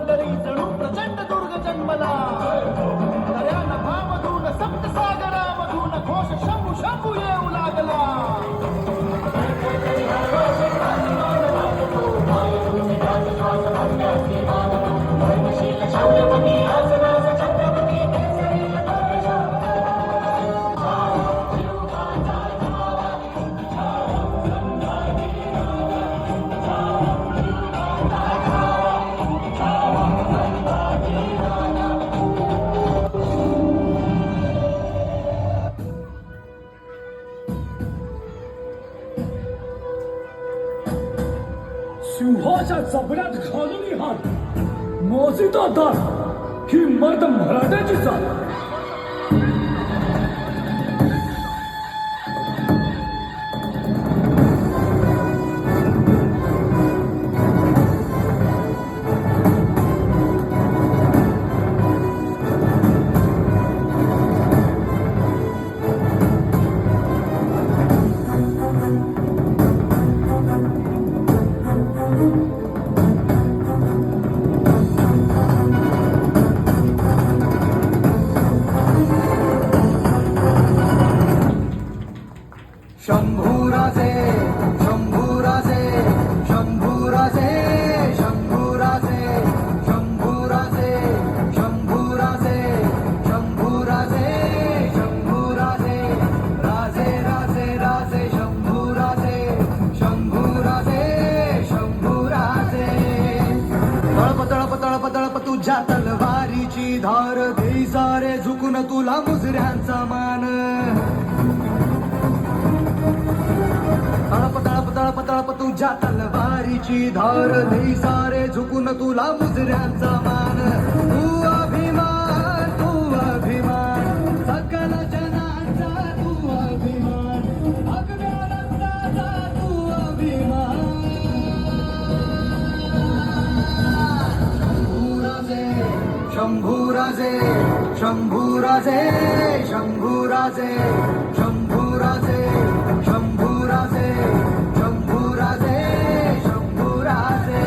पंढरी जणू प्रचंड दुर्ग जन्मला. दर्या नभामधून सप्तसागरामधून घोष शंभू शंभू येऊ लागला. सिंहाच्या जबड्यात घालून हात मोजिता दार ही मर्द मराठ्याची चाल. शंभूराजे शंभूराजे शंभूराजे शंभूराजे शंभूराजे शंभूराजे शंभूराजे शंभूराजे राजे राजे राजे शंभूराजे शंभूराजे शंभूराजे. तळप तळप तळप तळप तुझ्या तलवारीची धार देई सारे झुकून तुला मुजऱ्यांचा मान. तळप तळप तळप तळप तुझ्या तलवारीची धार देई सारे झुकून तुला मुजऱ्यांचा मान. तू अभिमान सकल जनांचा तू अभिमान भगव्या रक्ताचा तू अभिमान. शंभूराजे शंभूराजे शंभूराजे शंभूराजे शंभूराजे शंभूराजे शंभूराजे.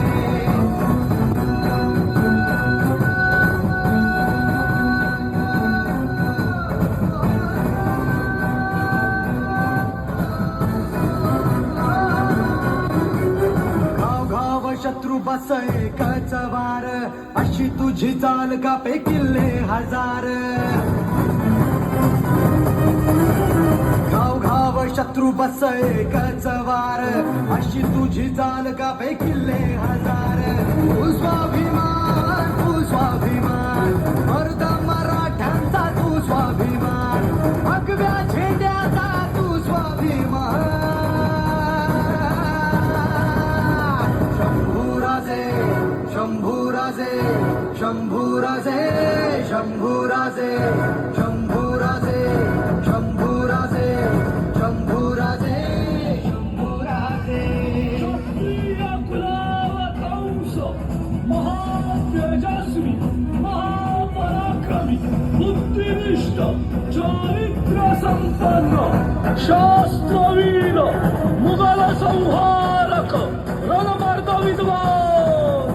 घाव घाव शत्रू बस एकच वार अशी तुझी चाल कापे किल्ले हजार. घाव घाव शत्रू बस एकच वार अशी तुझी चाल कापे किल्ले हजार. तू स्वाभिमान मर्द मराठ्यांचा तू स्वाभिमान भगव्या झेंड्याचा तू स्वाभिमान. शंभूराजे शंभूराजे शंभूराजे शंभूराजे शंभूराजे शंभूराजे शंभूराजे शंभूराजे. क्षत्रिय कुलावतंस महातेजस्वी महापराक्रमी बुद्धिनिष्ठ चारित्र्य संपन्न शास्त्रवीर मुघल संहारक रणमर्द विद्वान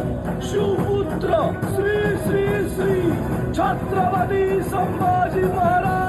शिवपुत्र श्री श्री श्री छत्रपती संभाजी महाराज